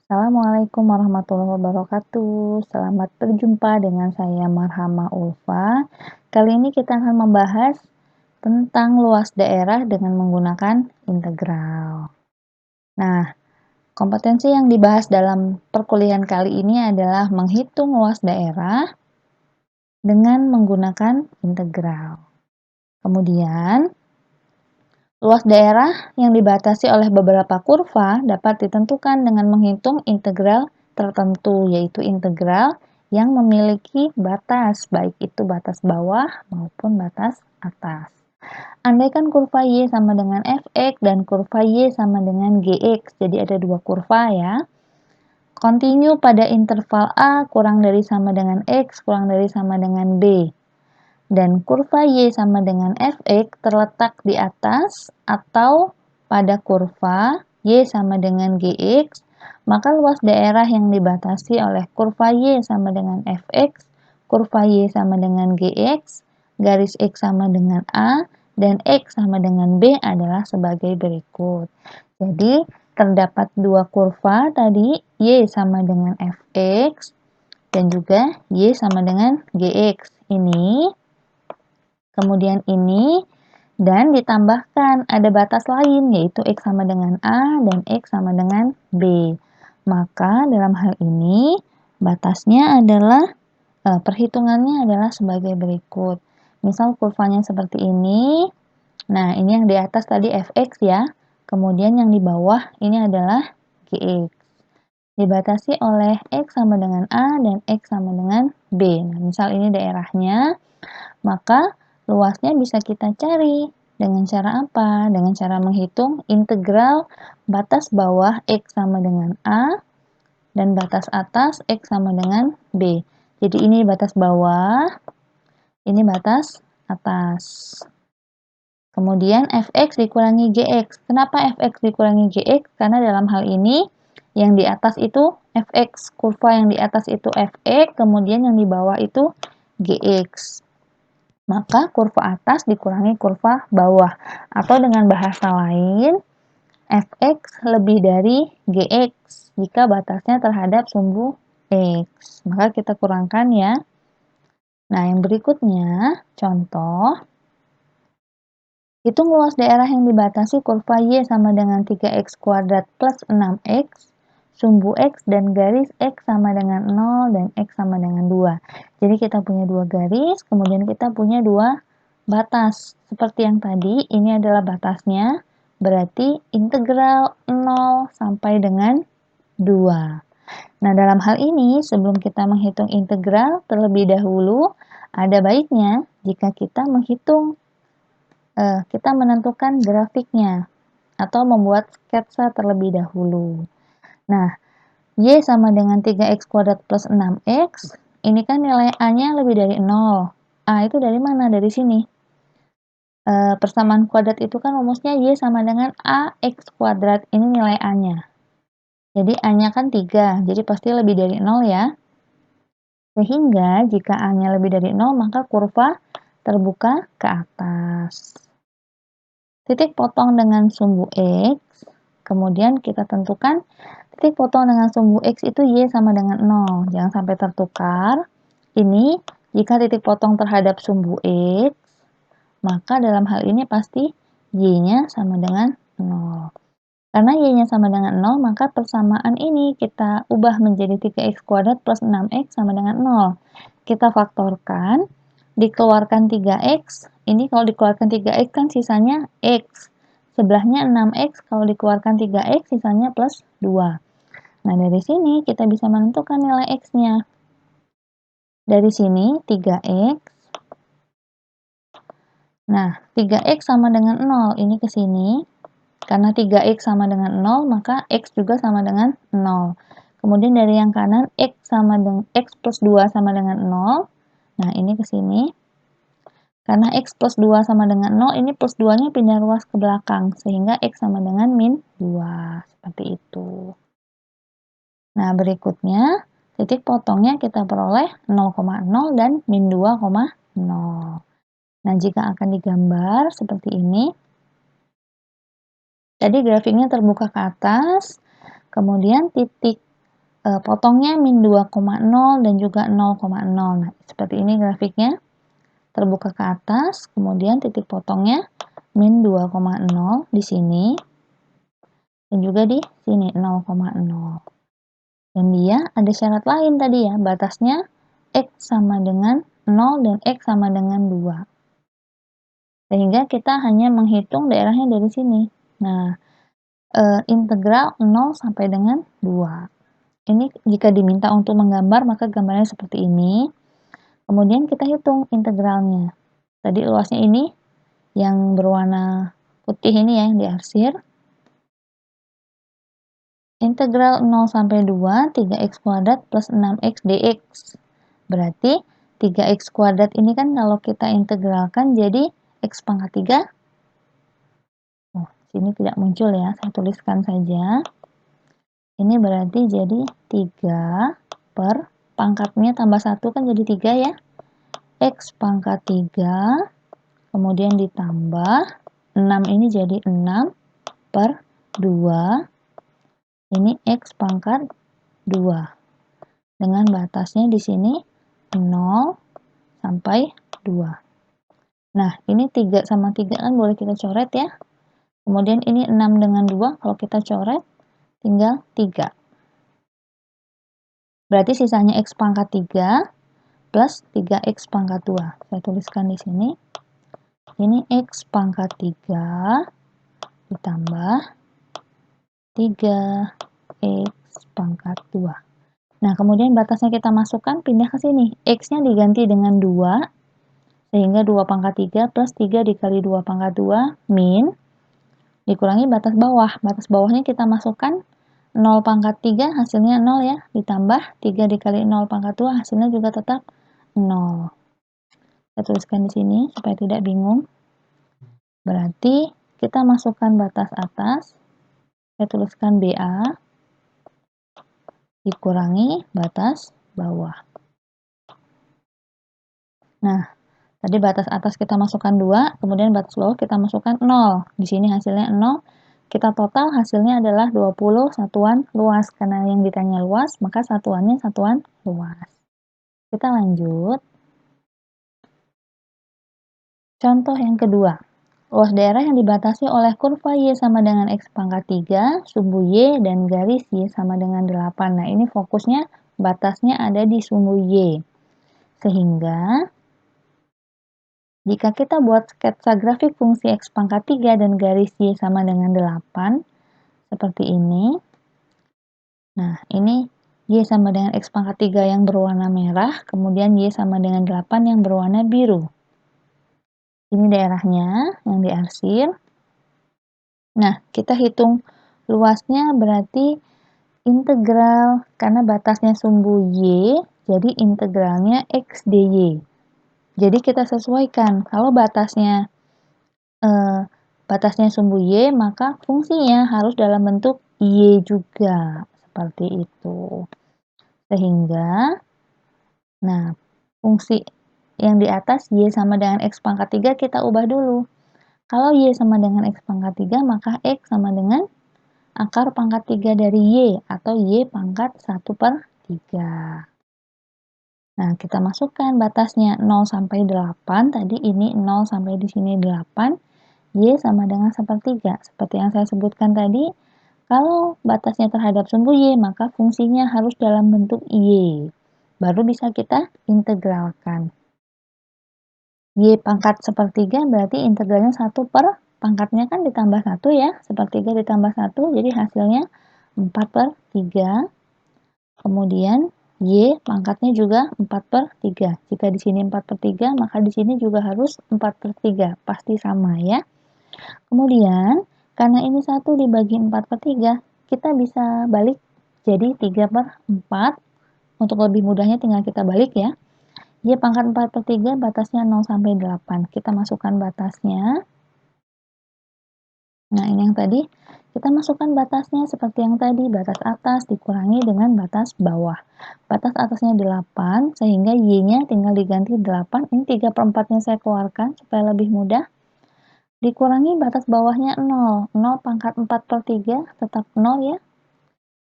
Assalamualaikum warahmatullahi wabarakatuh. Selamat berjumpa dengan saya Marhama Ulfa. Kali ini kita akan membahas tentang luas daerah dengan menggunakan integral. Nah, kompetensi yang dibahas dalam perkuliahan kali ini adalah menghitung luas daerah dengan menggunakan integral. Kemudian, luas daerah yang dibatasi oleh beberapa kurva dapat ditentukan dengan menghitung integral tertentu, yaitu integral yang memiliki batas, baik itu batas bawah maupun batas atas. Andaikan kurva Y sama dengan fx dan kurva Y sama dengan gx, jadi ada dua kurva ya. Continue pada interval A kurang dari sama dengan X kurang dari sama dengan B. Dan kurva Y sama dengan fx terletak di atas atau pada kurva Y sama dengan gx, maka luas daerah yang dibatasi oleh kurva Y sama dengan fx, kurva Y sama dengan gx, garis X sama dengan A, dan X sama dengan B adalah sebagai berikut. Jadi, terdapat dua kurva tadi, Y sama dengan fx, dan juga Y sama dengan gx. Kemudian ini, dan ditambahkan ada batas lain, yaitu X sama dengan A dan X sama dengan B. Maka dalam hal ini, batasnya adalah, perhitungannya adalah sebagai berikut. Misal kurvanya seperti ini, nah ini yang di atas tadi fx ya, kemudian yang di bawah ini adalah gx. Dibatasi oleh X sama dengan A dan X sama dengan B. Nah, misal ini daerahnya, maka luasnya bisa kita cari dengan cara apa? Dengan cara menghitung integral batas bawah X sama dengan A dan batas atas X sama dengan B. Jadi ini batas bawah, ini batas atas. Kemudian fx dikurangi gx. Kenapa fx dikurangi gx? Karena dalam hal ini yang di atas itu fx, kurva yang di atas itu fx, kemudian yang di bawah itu gx. Maka kurva atas dikurangi kurva bawah. Atau dengan bahasa lain, fx lebih dari gx jika batasnya terhadap sumbu x. Maka kita kurangkan ya. Nah, yang berikutnya, contoh. Hitung luas daerah yang dibatasi kurva Y sama dengan 3x kuadrat plus 6x, sumbu X dan garis X sama dengan 0 dan X sama dengan 2. Jadi kita punya dua garis, kemudian kita punya dua batas. Seperti yang tadi, ini adalah batasnya, berarti integral 0 sampai dengan 2. Nah, dalam hal ini, sebelum kita menghitung integral terlebih dahulu, ada baiknya jika kita menentukan grafiknya atau membuat sketsa terlebih dahulu. Nah, Y sama dengan 3x kuadrat plus 6x, ini kan nilai A-nya lebih dari 0. A itu dari mana? Dari sini. Persamaan kuadrat itu kan rumusnya Y sama dengan AX kuadrat. Ini nilai A-nya. Jadi A-nya kan 3, jadi pasti lebih dari 0 ya. Sehingga jika A-nya lebih dari 0, maka kurva terbuka ke atas. Titik potong dengan sumbu X, kemudian kita tentukan titik potong dengan sumbu X itu Y sama dengan 0. Jangan sampai tertukar. Ini jika titik potong terhadap sumbu X, maka dalam hal ini pasti Y-nya sama dengan 0. Karena Y-nya sama dengan 0, maka persamaan ini kita ubah menjadi 3x kuadrat plus 6x sama dengan 0. Kita faktorkan, dikeluarkan 3x, ini kalau dikeluarkan 3x kan sisanya x. Sebelahnya 6x, kalau dikeluarkan 3x sisanya plus 2. Nah, dari sini kita bisa menentukan nilai x-nya. Dari sini 3x. Nah, 3x sama dengan 0, ini ke sini. Karena 3x sama dengan 0, maka x juga sama dengan 0. Kemudian dari yang kanan, x plus 2 sama dengan 0. Nah, ini ke sini. Karena x plus 2 sama dengan 0, ini plus 2-nya pindah ruas ke belakang, sehingga x sama dengan min 2. Seperti itu. Nah, berikutnya, titik potongnya kita peroleh 0,0 dan min 2,0. Nah, jika akan digambar seperti ini, tadi grafiknya terbuka ke atas, kemudian titik potongnya min 2,0 dan juga 0,0. Nah, seperti ini grafiknya. Terbuka ke atas, kemudian titik potongnya min 2,0 di sini, dan juga di sini 0,0. Dan dia ada syarat lain tadi ya, batasnya X sama dengan 0 dan X sama dengan 2. Sehingga kita hanya menghitung daerahnya dari sini. Nah, integral 0 sampai dengan 2. Ini jika diminta untuk menggambar, maka gambarnya seperti ini. Kemudian kita hitung integralnya. Tadi luasnya ini, yang berwarna putih ini ya, yang diarsir. Integral 0 sampai 2, 3x kuadrat plus 6x dx. Berarti 3x kuadrat ini kan kalau kita integralkan jadi x pangkat 3. Oh, sini tidak muncul ya, saya tuliskan saja. Ini berarti jadi 3 per pangkatnya tambah 1 kan jadi 3 ya. X pangkat 3, kemudian ditambah 6 ini jadi 6 per 2, ini X pangkat 2. Dengan batasnya di sini 0 sampai 2. Nah, ini 3 sama 3 kan boleh kita coret ya. Kemudian ini 6 dengan 2, kalau kita coret tinggal 3. Berarti sisanya X pangkat 3 plus 3X pangkat 2. Saya tuliskan di sini. Ini X pangkat 3 ditambah 3X pangkat 2. Nah, kemudian batasnya kita masukkan, pindah ke sini. X-nya diganti dengan 2, sehingga 2 pangkat 3 plus 3 dikali 2 pangkat 2 min, dikurangi batas bawah. Batas bawahnya kita masukkan 0 pangkat 3 hasilnya 0 ya, ditambah 3 dikali 0 pangkat 2 hasilnya juga tetap 0. Saya tuliskan di sini supaya tidak bingung. Berarti kita masukkan batas atas, saya tuliskan BA, dikurangi batas bawah. Nah, tadi batas atas kita masukkan 2, kemudian batas bawah kita masukkan 0. Di sini hasilnya 0. Kita total hasilnya adalah 20 satuan luas. Karena yang ditanya luas, maka satuannya satuan luas. Kita lanjut. Contoh yang kedua. Luas daerah yang dibatasi oleh kurva Y sama dengan X pangkat 3, sumbu Y dan garis Y sama dengan 8. Nah, ini fokusnya batasnya ada di sumbu Y. Sehingga jika kita buat sketsa grafik fungsi X pangkat 3 dan garis Y sama dengan 8, seperti ini. Nah, ini Y sama dengan X pangkat 3 yang berwarna merah, kemudian Y sama dengan 8 yang berwarna biru. Ini daerahnya yang diarsir. Nah, kita hitung luasnya berarti integral, karena batasnya sumbu Y, jadi integralnya X dy. Jadi kita sesuaikan, kalau batasnya sumbu Y, maka fungsinya harus dalam bentuk Y juga, seperti itu. Sehingga, nah, fungsi yang di atas Y sama dengan X pangkat 3 kita ubah dulu. Kalau Y sama dengan X pangkat 3, maka X sama dengan akar pangkat 3 dari Y, atau Y pangkat 1 per 3. Nah, kita masukkan batasnya 0 sampai 8, tadi ini 0 sampai di sini 8, Y sama dengan 1/3. Seperti yang saya sebutkan tadi, kalau batasnya terhadap sumbu Y, maka fungsinya harus dalam bentuk Y. Baru bisa kita integralkan. Y pangkat 1/3 berarti integralnya 1 per, pangkatnya kan ditambah 1 ya, 1/3 ditambah 1, jadi hasilnya 4/3. Kemudian Y pangkatnya juga 4/3. Jika di sini 4/3, maka di sini juga harus 4/3. Pasti sama ya. Kemudian, karena ini 1 dibagi 4/3, kita bisa balik jadi 3/4. Untuk lebih mudahnya tinggal kita balik ya. Y pangkat 4/3 batasnya 0 sampai 8. Kita masukkan batasnya. Nah, ini yang tadi. Kita masukkan batasnya seperti yang tadi, batas atas dikurangi dengan batas bawah. Batas atasnya 8, sehingga Y-nya tinggal diganti 8. Ini 3/4-nya saya keluarkan supaya lebih mudah. Dikurangi batas bawahnya 0. 0 pangkat 4/3 tetap 0 ya.